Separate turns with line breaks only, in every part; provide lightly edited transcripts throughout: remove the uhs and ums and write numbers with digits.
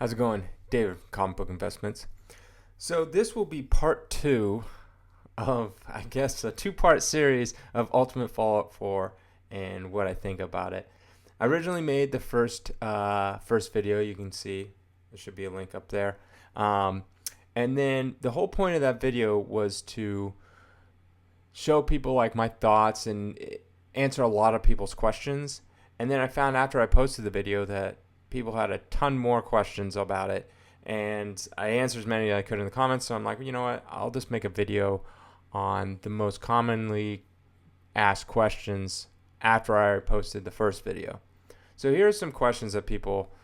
How's it going? David from Comic Book Investments. So this will be part two of, I guess, a two-part series of Ultimate Fallout 4 and what I think about it. I originally made the first video. You can see there should be a link up there. And then the whole point of that video was to show people like my thoughts and answer a lot of people's questions. And then I found after I posted the video that people had a ton more questions about it, and I answered as many as I could in the comments. So I'm like, you know what, I'll just make a video on the most commonly asked questions after I posted the first video. So here are some questions that people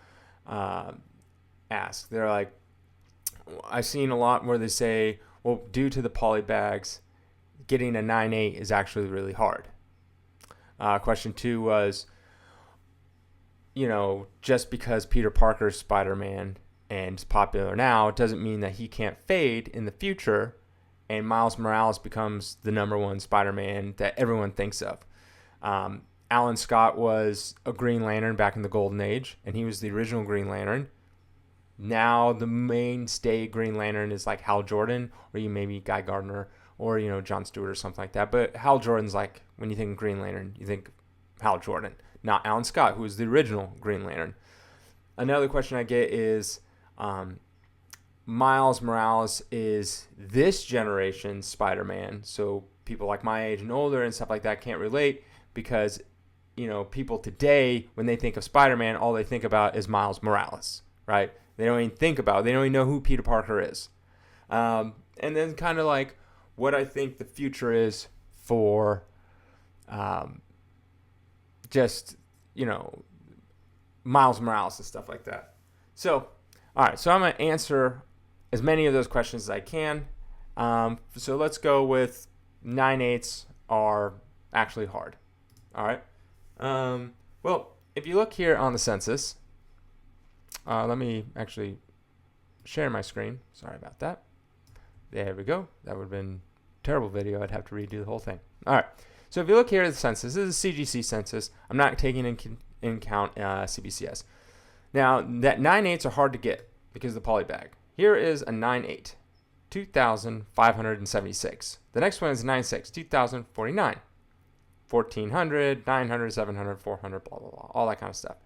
ask. They're like, I've seen a lot where they say, well, due to the poly bags, getting a 9.8 is actually really hard. Question 2 was, just because Peter Parker's Spider-Man and is popular now doesn't mean that he can't fade in the future and Miles Morales becomes the #1 Spider-Man that everyone thinks of. Alan Scott was a Green Lantern back in the Golden Age, and he was the original Green Lantern. Now the mainstay Green Lantern is like Hal Jordan, or maybe Guy Gardner, or John Stewart or something like that. But Hal Jordan's like, when you think Green Lantern, you think Hal Jordan, not Alan Scott, who was the original Green Lantern. Another question I get is, Miles Morales is this generation's Spider-Man, so people like my age and older and stuff like that can't relate because, people today, when they think of Spider-Man, all they think about is Miles Morales, right? They don't even know who Peter Parker is. And then kind of like what I think the future is for Miles Morales and stuff like that. So, all right, so I'm going to answer as many of those questions as I can. So let's go with 9.8s are actually hard. All right. Well, if you look here on the census, let me actually share my screen. Sorry about that. There we go. That would have been a terrible video. I'd have to redo the whole thing. All right. So if you look here at the census, this is a CGC census. I'm not taking in account CBCS. Now, that 9.8s are hard to get because of the poly bag. Here is a 9.8, 2,576. The next one is 9.6, 2,049. 1,400, 900, 700, 400, blah, blah, blah, all that kind of stuff.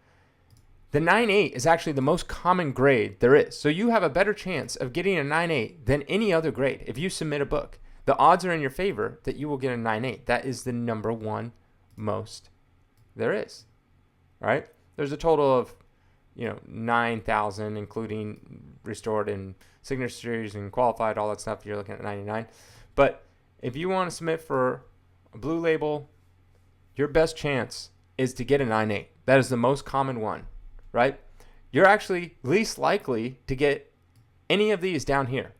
The 9.8 is actually the most common grade there is. So you have a better chance of getting a 9.8 than any other grade if you submit a book. The odds are in your favor that you will get a 9.8. That is the #1 most there is, right? There's a total of 9,000, including restored and signatures and qualified, all that stuff. You're looking at 99. But if you want to submit for a blue label, your best chance is to get a 9.8. That is the most common one, right? You're actually least likely to get any of these down here.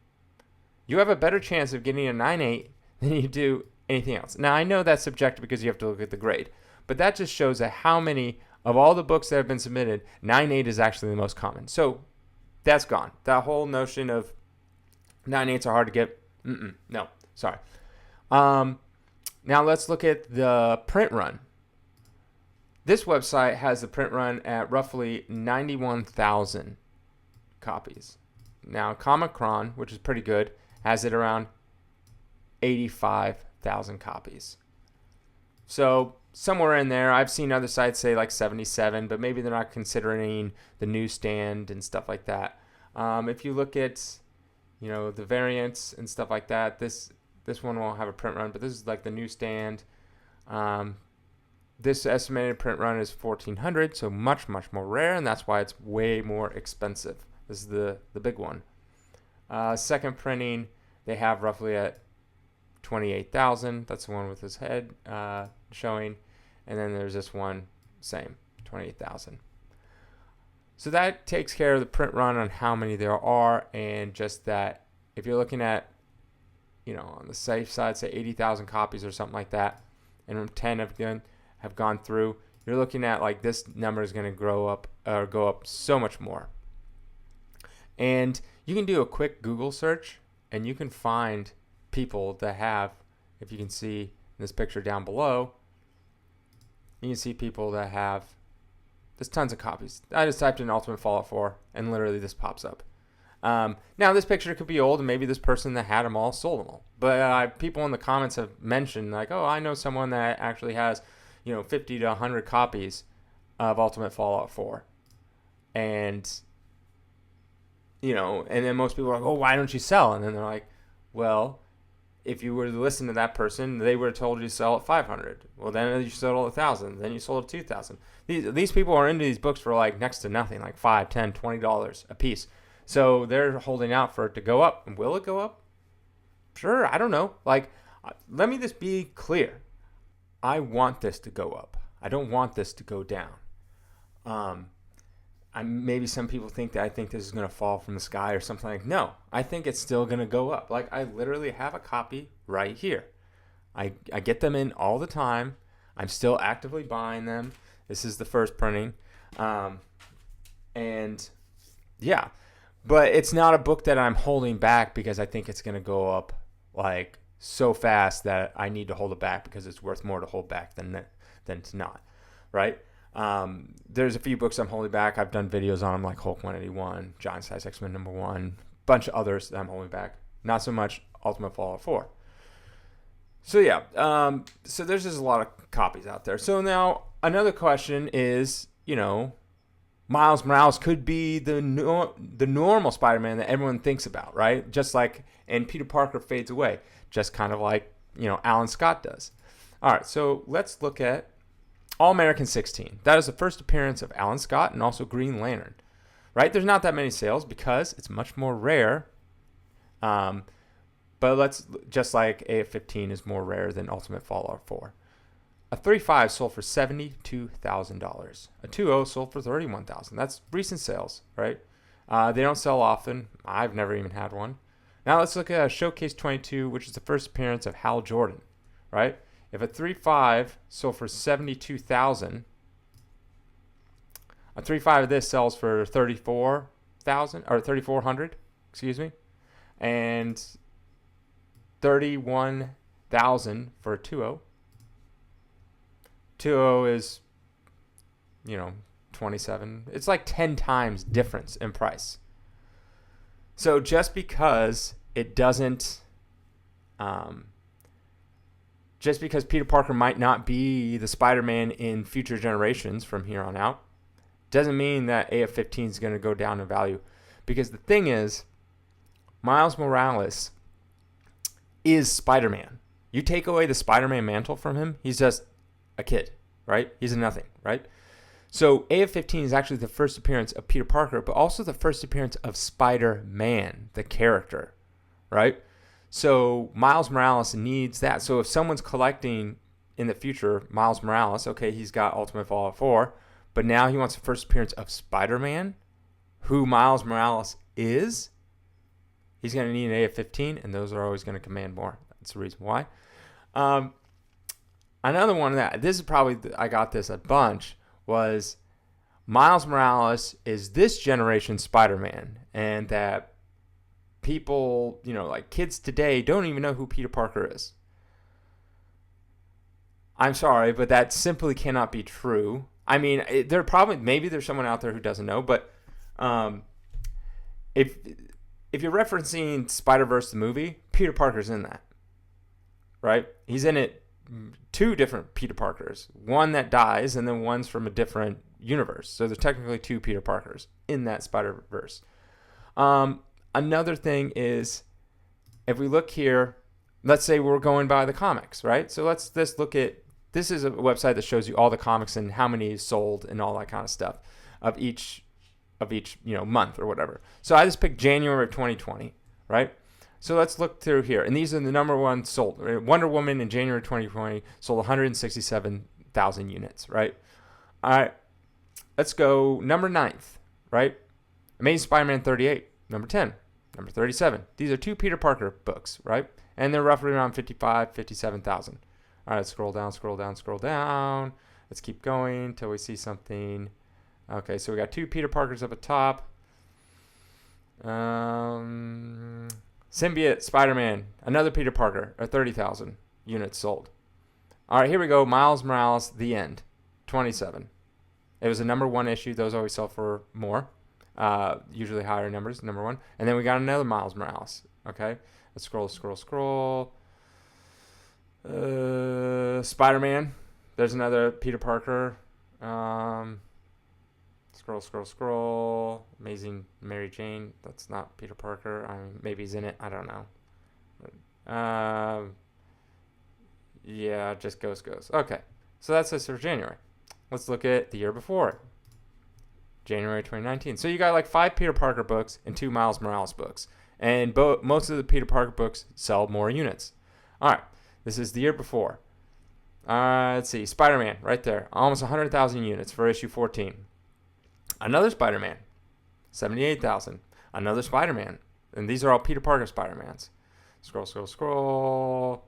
You have a better chance of getting a 9.8 than you do anything else. Now, I know that's subjective because you have to look at the grade, but that just shows that how many of all the books that have been submitted, 9.8 is actually the most common. So that's gone. That whole notion of 9.8s are hard to get, no, sorry. Now let's look at the print run. This website has the print run at roughly 91,000 copies. Now Comic-Con, which is pretty good, has it around 85,000 copies. So somewhere in there, I've seen other sites say like 77, but maybe they're not considering the newsstand and stuff like that. If you look at, the variants and stuff like that, this one won't have a print run, but this is like the newsstand. This estimated print run is 1,400, so much, much more rare, and that's why it's way more expensive. This is the big one. Second printing, they have roughly at 28,000. That's the one with his head showing. And then there's this one, same, 28,000. So that takes care of the print run on how many there are, and just that if you're looking at, on the safe side, say 80,000 copies or something like that, and 10 have gone through, you're looking at like this number is going to go up so much more. And you can do a quick Google search, and you can find people that have, if you can see in this picture down below, you can see people that have There's tons of copies. I just typed in Ultimate Fallout 4, and literally this pops up. Now, this picture could be old, and maybe this person that had them all sold them all. But people in the comments have mentioned, like, oh, I know someone that actually has, 50 to 100 copies of Ultimate Fallout 4. And, and then most people are like, oh, why don't you sell? And then they're like, well, if you were to listen to that person, they would have told you to sell at 500. Well, then you sold at 1,000. Then you sold at 2,000. These people are into these books for like next to nothing, like $5, $10, $20 a piece. So they're holding out for it to go up. And will it go up? Sure, I don't know. Like, let me just be clear. I want this to go up. I don't want this to go down. Maybe some people think that I think this is going to fall from the sky or something like. No, I think it's still going to go up. Like, I literally have a copy right here. I get them in all the time. I'm still actively buying them. This is the first printing. And yeah, but it's not a book that I'm holding back because I think it's going to go up like so fast that I need to hold it back because it's worth more to hold back than to not, right? There's a few books I'm holding back. I've done videos on them like Hulk 181, Giant Size X-Men #1, bunch of others that I'm holding back. Not so much Ultimate Fallout 4. So yeah, so there's just a lot of copies out there. So now another question is, Miles Morales could be the normal Spider-Man that everyone thinks about, right? Just like, and Peter Parker fades away, just kind of like, Alan Scott does. All right, so let's look at All-American 16. That is the first appearance of Alan Scott and also Green Lantern, right? There's not that many sales because it's much more rare. But just like AF-15 is more rare than Ultimate Fallout 4. A 35 sold for $72,000. A 2.0 sold for $31,000. That's recent sales, right? They don't sell often. I've never even had one. Now let's look at a Showcase 22, which is the first appearance of Hal Jordan, right? If a 3.5 sold for $72,000, a 3.5 of this sells for $34,000 or $3,400, excuse me, and $31,000 for a 2.0. 2.0 is, 27. It's like 10 times difference in price. So just because it doesn't, just because Peter Parker might not be the Spider-Man in future generations from here on out, doesn't mean that AF-15 is going to go down in value. Because the thing is, Miles Morales is Spider-Man. You take away the Spider-Man mantle from him, he's just a kid, right? He's a nothing, right? So AF-15 is actually the first appearance of Peter Parker, but also the first appearance of Spider-Man, the character, right? So Miles Morales needs that. So if someone's collecting in the future Miles Morales, okay, he's got Ultimate Fallout 4, but now he wants the first appearance of Spider-Man, who Miles Morales is, he's going to need an AF-15, and those are always going to command more. That's the reason why. Another one that, this is probably, I got this a bunch, was Miles Morales is this generation Spider-Man, and that people, like kids today don't even know who Peter Parker is. I'm sorry, but that simply cannot be true. I mean, maybe there's someone out there who doesn't know, but if you're referencing Spider-Verse the movie, Peter Parker's in that, right? He's in it. Two different Peter Parkers, one that dies and then one's from a different universe. So there's technically two Peter Parkers in that Spider-Verse. Another thing is, if we look here, let's say we're going by the comics, right? So let's just look at, this is a website that shows you all the comics and how many is sold and all that kind of stuff of each month or whatever. So I just picked January of 2020, right? So let's look through here. And these are the number one sold. Wonder Woman in January 2020 sold 167,000 units, right? All right. Let's go number 9th, right? Amazing Spider-Man 38, number 10, number 37. These are two Peter Parker books, right? And they're roughly around 57,000. All right, scroll down, scroll down, scroll down. Let's keep going until we see something. Okay, so we got two Peter Parkers up at top. Symbiote Spider-Man, another Peter Parker, 30,000 units sold. All right, here we go. Miles Morales, The End, 27. It was a number 1 issue. Those always sell for more, usually higher numbers, number 1. And then we got another Miles Morales. Okay, let's scroll. Spider-Man. There's another Peter Parker. Scroll. Amazing Mary Jane. That's not Peter Parker. I mean, maybe he's in it. I don't know. Yeah, just goes. Okay, so that's this for January. Let's look at the year before. January 2019. So you got like 5 Peter Parker books and 2 Miles Morales books. And most of the Peter Parker books sell more units. All right, this is the year before. Let's see, Spider-Man right there. Almost 100,000 units for issue 14. Another Spider-Man, 78,000. Another Spider-Man. And these are all Peter Parker Spider-Mans. Scroll.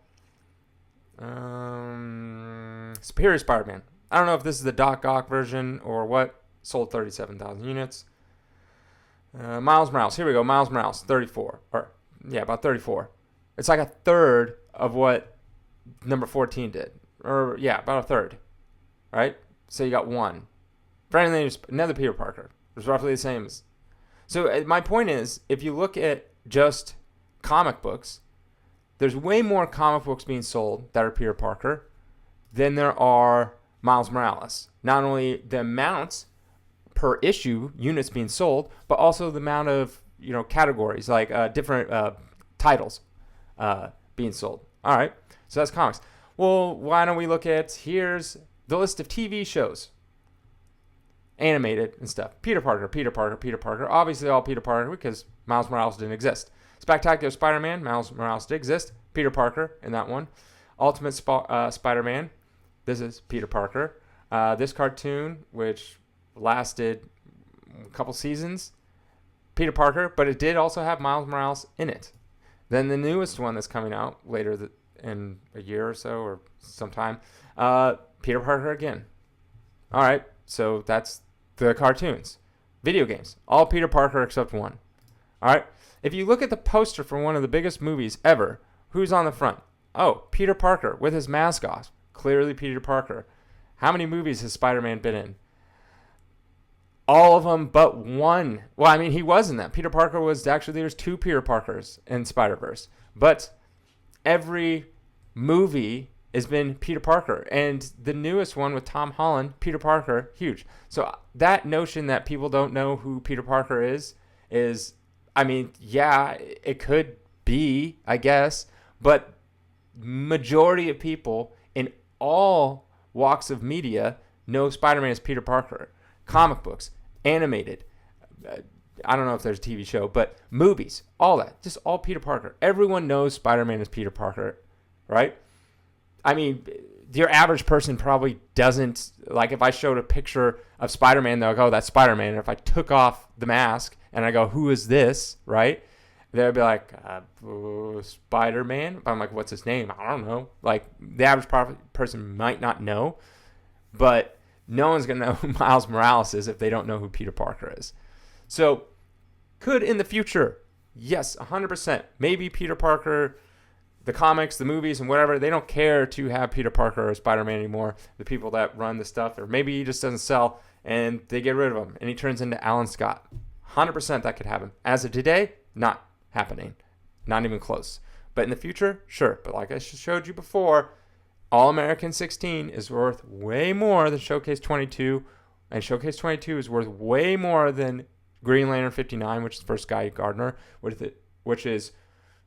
Superior Spider-Man. I don't know if this is the Doc Ock version or what. Sold 37,000 units. Miles Morales. Here we go. Miles Morales, 34. About 34. It's like a third of what number 14 did. About a third. Right? So you got 1. Another Peter Parker. It's roughly the same. So my point is, if you look at just comic books, there's way more comic books being sold that are Peter Parker than there are Miles Morales. Not only the amounts per issue, units being sold, but also the amount of categories, like different titles being sold. All right, so that's comics. Well, why don't we look at, here's the list of TV shows, animated and stuff. Peter Parker. Obviously all Peter Parker because Miles Morales didn't exist. Spectacular Spider-Man, Miles Morales did exist. Peter Parker in that one. Ultimate Spider-Man, this is Peter Parker. This cartoon, which lasted a couple seasons, Peter Parker, but it did also have Miles Morales in it. Then the newest one that's coming out later in a year or so or sometime, Peter Parker again. All right, so that's the cartoons. Video games, all Peter Parker except one. All right, if you look at the poster for one of the biggest movies ever, who's on the front? Oh, Peter Parker with his mask off. Clearly Peter Parker. How many movies has Spider-Man been in? All of them but one. Well, I mean, he was in that. Peter Parker was actually, there's 2 Peter Parkers in Spider-Verse. But every movie has been Peter Parker. And the newest one with Tom Holland, Peter Parker, huge. So that notion that people don't know who Peter Parker is, I mean, yeah, it could be, I guess. But majority of people in all walks of media know Spider-Man as Peter Parker. Comic books, animated, I don't know if there's a TV show, but movies, all that, just all Peter Parker. Everyone knows Spider-Man is Peter Parker, right? I mean, your average person probably doesn't, like if I showed a picture of Spider-Man, they'll go, that's Spider-Man. And if I took off the mask and I go, who is this, right? They'll be like, Spider-Man. I'm like, what's his name? I don't know. Like the average person might not know, but no one's going to know who Miles Morales is if they don't know who Peter Parker is. So, could in the future, yes, 100%. Maybe Peter Parker, the comics, the movies, and whatever, they don't care to have Peter Parker or Spider-Man anymore, the people that run the stuff. Or maybe he just doesn't sell, and they get rid of him, and he turns into Alan Scott. 100% that could happen. As of today, not happening. Not even close. But in the future, sure. But like I showed you before, All-American 16 is worth way more than Showcase 22, and Showcase 22 is worth way more than Green Lantern 59, which is the first Guy Gardner, which is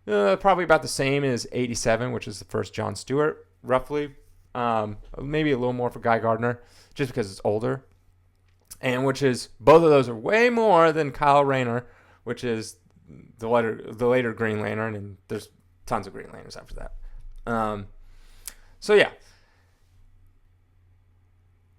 probably about the same as 87, which is the first John Stewart, roughly. Maybe a little more for Guy Gardner, just because it's older. And which is, both of those are way more than Kyle Rayner, which is the later Green Lantern, and there's tons of Green Lanterns after that. So yeah,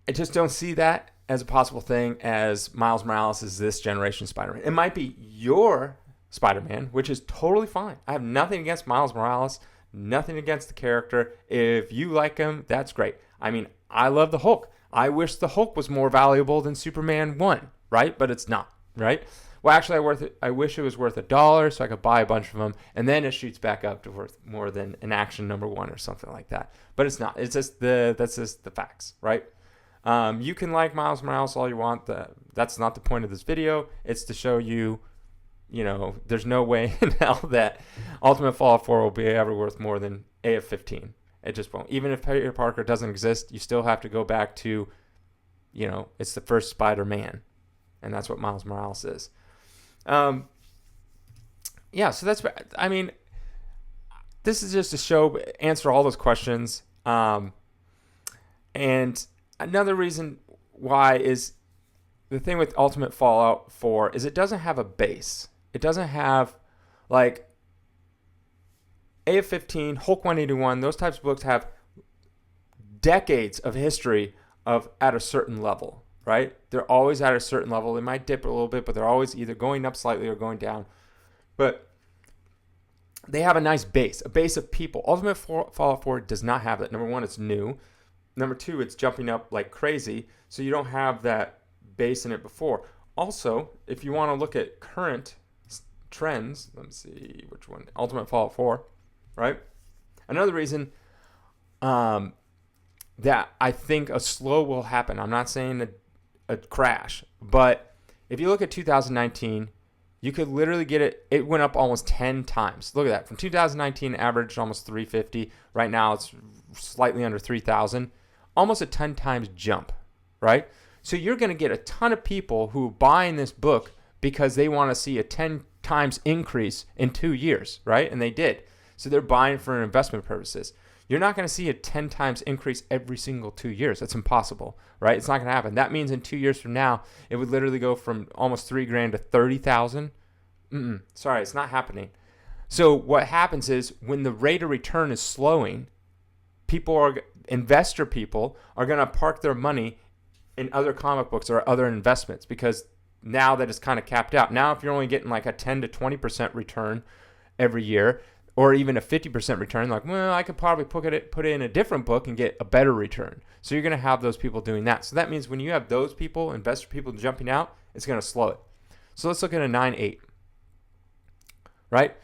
I just don't see that as a possible thing as Miles Morales is this generation Spider-Man. It might be your Spider-Man, which is totally fine. I have nothing against Miles Morales, nothing against the character. If you like him, that's great. I mean, I love the Hulk. I wish the Hulk was more valuable than Superman 1, right? But it's not, right? Well, actually, I wish it was worth $1 so I could buy a bunch of them, and then it shoots back up to worth more than an Action number 1 or something like that. But it's not. It's just that's just the facts, right? You can like Miles Morales all you want. That's not the point of this video. It's to show you, there's no way in hell that Ultimate Fallout 4 will be ever worth more than AF15. It just won't. Even if Peter Parker doesn't exist, you still have to go back to, it's the first Spider-Man. And that's what Miles Morales is. So this is just to answer all those questions. And another reason why is the thing with Ultimate Fallout 4 is it doesn't have a base. It doesn't have, like, AF15, Hulk 181, those types of books have decades of history at a certain level, right? They're always at a certain level. They might dip a little bit, but they're always either going up slightly or going down. But they have a nice base, a base of people. Ultimate Fallout 4 does not have that. Number one, it's new. Number two, it's jumping up like crazy, so you don't have that base in it before. Also, if you want to look at current trends, let me see which one. Ultimate Fallout 4, right? Another reason that I think a slow will happen. I'm not saying a crash, but if you look at 2019, you could literally get it. It went up almost 10 times. Look at that. From 2019, averaged almost 350. Right now, it's slightly under 3,000. Almost a 10 times jump, right? So you're going to get a ton of people who buy in this book because they want to see a 10 times increase in 2 years, right? And they did. So they're buying for investment purposes. You're not going to see a 10 times increase every single 2 years. That's impossible, right? It's not going to happen. That means in 2 years from now, it would literally go from almost $3,000 to 30,000. Sorry, it's not happening. So what happens is when the rate of return is slowing, investor people are going to park their money in other comic books or other investments because now that it's kind of capped out. Now, if you're only getting like a 10 to 20% return every year, or even a 50% return, like, well, I could probably put it in a different book and get a better return. So you're going to have those people doing that. So that means when you have those people, investor people jumping out, it's going to slow it. So let's look at a 9.8, right?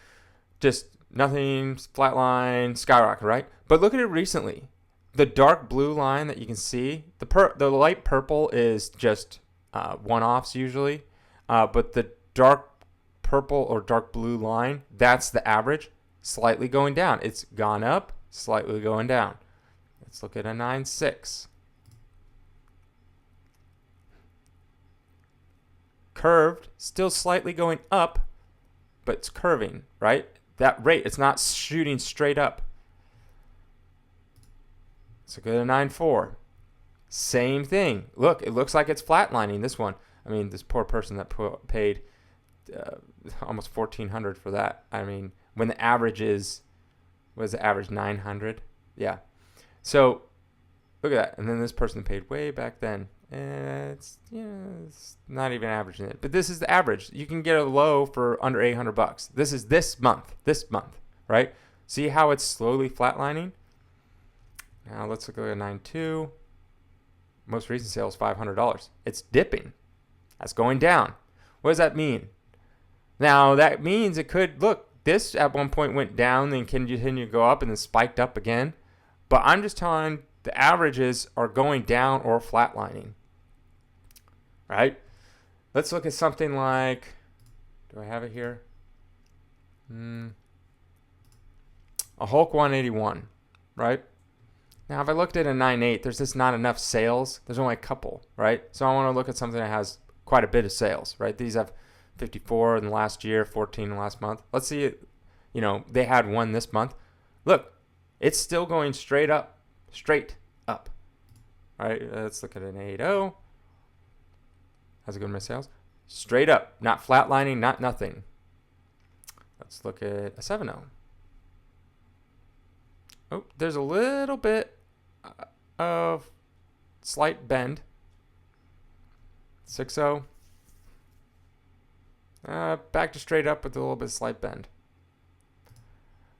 Just nothing, flatline, skyrocket, right? But look at it recently. The dark blue line that you can see, the light purple is just one-offs usually, but the dark purple or dark blue line, that's the average. Slightly going down. It's gone up, slightly going down. Let's look at a 9.6. Curved, still slightly going up, but it's curving, right? That rate, it's not shooting straight up. Let's look at a 9.4. Same thing. Look, it looks like it's flatlining, this one. I mean, this poor person that paid almost $1,400 for that. I mean, when the average is, what is the average, 900? Yeah. So look at that. And then this person paid way back then. It's not even averaging it. But this is the average. You can get a low for under $800. This is this month, right? See how it's slowly flatlining? Now let's look at a 9.2. Most recent sale is $500. It's dipping. That's going down. What does that mean? Now that means it could, look, this at one point went down, then continue to go up, and then spiked up again. But I'm just telling the averages are going down or flatlining. Right? Let's look at something like, do I have it here? A Hulk 181, right? Now, if I looked at a 9.8, there's just not enough sales. There's only a couple, right? So I want to look at something that has quite a bit of sales, right? These have 54 in the last year, 14 in the last month. Let's see, they had one this month. Look, it's still going straight up. All right, let's look at an 8.0. How's it going with my sales? Straight up, not flatlining, not nothing. Let's look at a 7.0. Oh, there's a little bit of slight bend. 6.0. Back to straight up with a little bit of slight bend.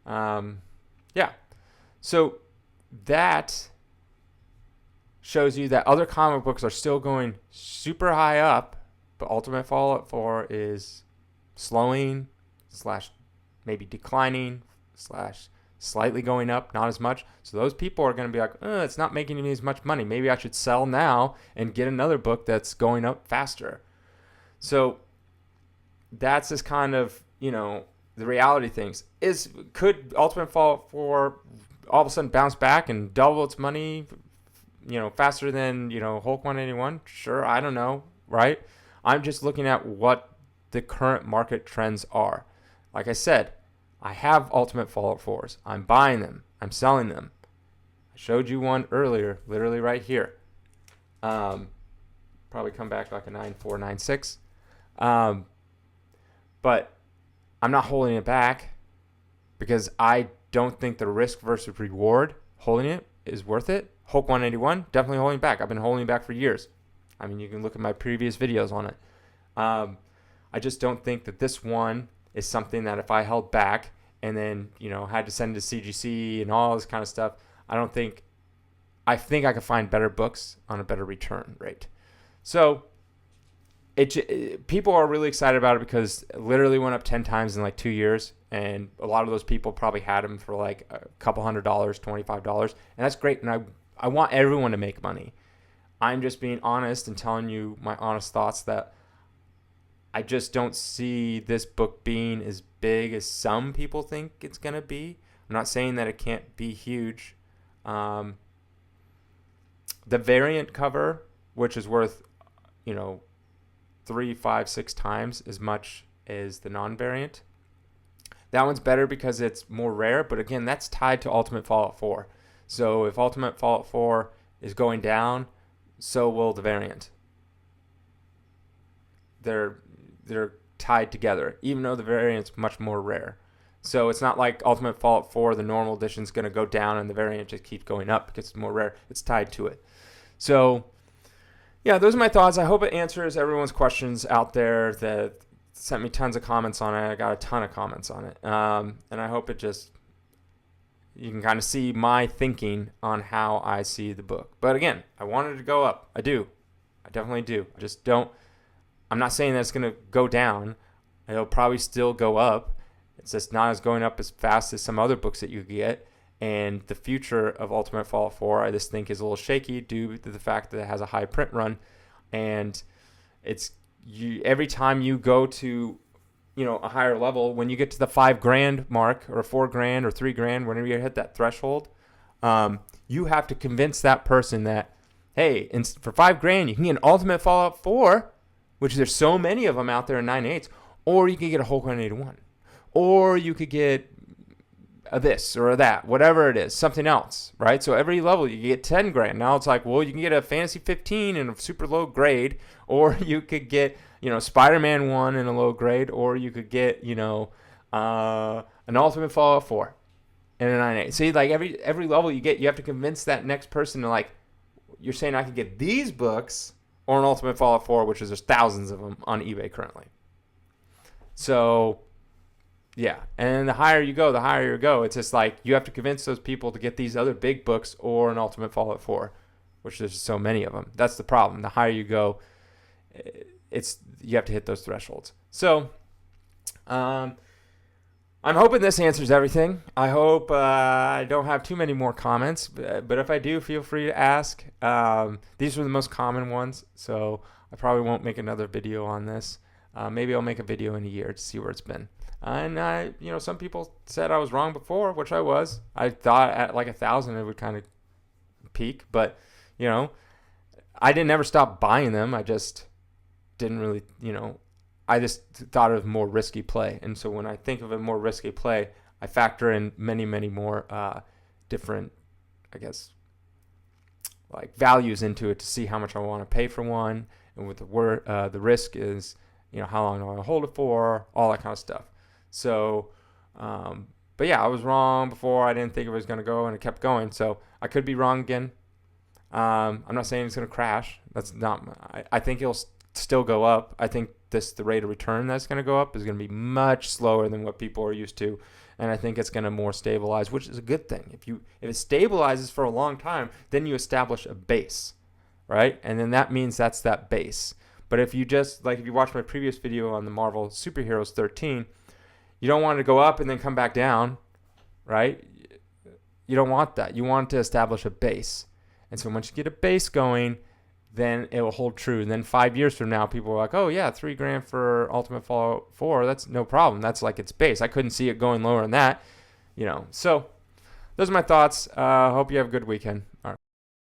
Yeah. So that shows you that other comic books are still going super high up, but Ultimate Fallout 4 is slowing / maybe declining / slightly going up, not as much. So those people are going to be like, it's not making me as much money. Maybe I should sell now and get another book that's going up faster. So that's just kind of, the reality things. Could Ultimate Fallout 4 all of a sudden bounce back and double its money, faster than, Hulk 181? Sure, I don't know, right? I'm just looking at what the current market trends are. Like I said, I have Ultimate Fallout 4s. I'm buying them. I'm selling them. I showed you one earlier, literally right here. Probably come back like a 9496. But I'm not holding it back because I don't think the risk versus reward holding it is worth it. Hulk 181, definitely holding back. I've been holding back for years. I mean, you can look at my previous videos on it. I just don't think that this one is something that if I held back and then, had to send it to CGC and all this kind of stuff, I think I could find better books on a better return rate. So people are really excited about it because it literally went up 10 times in like 2 years. And a lot of those people probably had them for like a couple $100, $25. And that's great. And I want everyone to make money. I'm just being honest and telling you my honest thoughts that I just don't see this book being as big as some people think it's going to be. I'm not saying that it can't be huge. The variant cover, which is worth, 3, 5, 6 times as much as the non-variant. That one's better because it's more rare, but again, that's tied to Ultimate Fallout 4. So if Ultimate Fallout 4 is going down, so will the variant. They're tied together, even though the variant's much more rare. So it's not like Ultimate Fallout 4, the normal edition, is going to go down and the variant just keeps going up because it's more rare. It's tied to it. So, yeah, those are my thoughts. I hope it answers everyone's questions out there that sent me tons of comments on it. I got a ton of comments on it. And I hope you can kind of see my thinking on how I see the book. But again, I wanted it to go up. I do. I definitely do. I just don't. I'm not saying that it's going to go down. It'll probably still go up. It's just not as going up as fast as some other books that you get. And the future of Ultimate Fallout 4, I just think, is a little shaky due to the fact that it has a high print run. And every time you go to, a higher level, when you get to the $5,000 mark or $4,000 or $3,000, whenever you hit that threshold, you have to convince that person that, hey, for $5,000 you can get an Ultimate Fallout 4, which there's so many of them out there in 9.8s, or you could get a Hulk 181, or you could get a this or a that, whatever it is, something else, right? So every level you get $10,000. Now it's like, well, you can get a Fantasy 15 in a super low grade, or you could get, Spider-Man 1 in a low grade, or you could get, an Ultimate Fallout 4 in a 9.8. See, like every level you get, you have to convince that next person to, like, you're saying I could get these books or an Ultimate Fallout 4, which is there's thousands of them on eBay currently. So, yeah. And the higher you go. It's just like you have to convince those people to get these other big books or an Ultimate Fallout 4, which there's so many of them. That's the problem. The higher you go, you have to hit those thresholds. So, I'm hoping this answers everything. I hope I don't have too many more comments, but if I do, feel free to ask. These were the most common ones, so I probably won't make another video on this. Maybe I'll make a video in a year to see where it's been. And some people said I was wrong before, which I was. I thought at like 1,000 it would kind of peak, but I didn't ever stop buying them. I just didn't really, I just thought it was a more risky play. And so when I think of a more risky play, I factor in many, many more different, I guess, like values into it to see how much I want to pay for one. And with the risk is, how long do I want to hold it for, all that kind of stuff. So, but yeah, I was wrong before. I didn't think it was going to go, and it kept going. So I could be wrong again. I'm not saying it's going to crash. That's not. I think it'll still go up. I think the rate of return that's going to go up is going to be much slower than what people are used to, and I think it's going to more stabilize, which is a good thing. If it stabilizes for a long time, then you establish a base, right? And then that means that's that base. But if you just if you watch my previous video on the Marvel Superheroes 13, you don't want it to go up and then come back down, right? You don't want that. You want to establish a base. And so once you get a base going, then it will hold true. And then 5 years from now, people are like, oh yeah, $3,000 for Ultimate Fallout 4. That's no problem. That's like its base. I couldn't see it going lower than that, So those are my thoughts. Hope you have a good weekend. All right.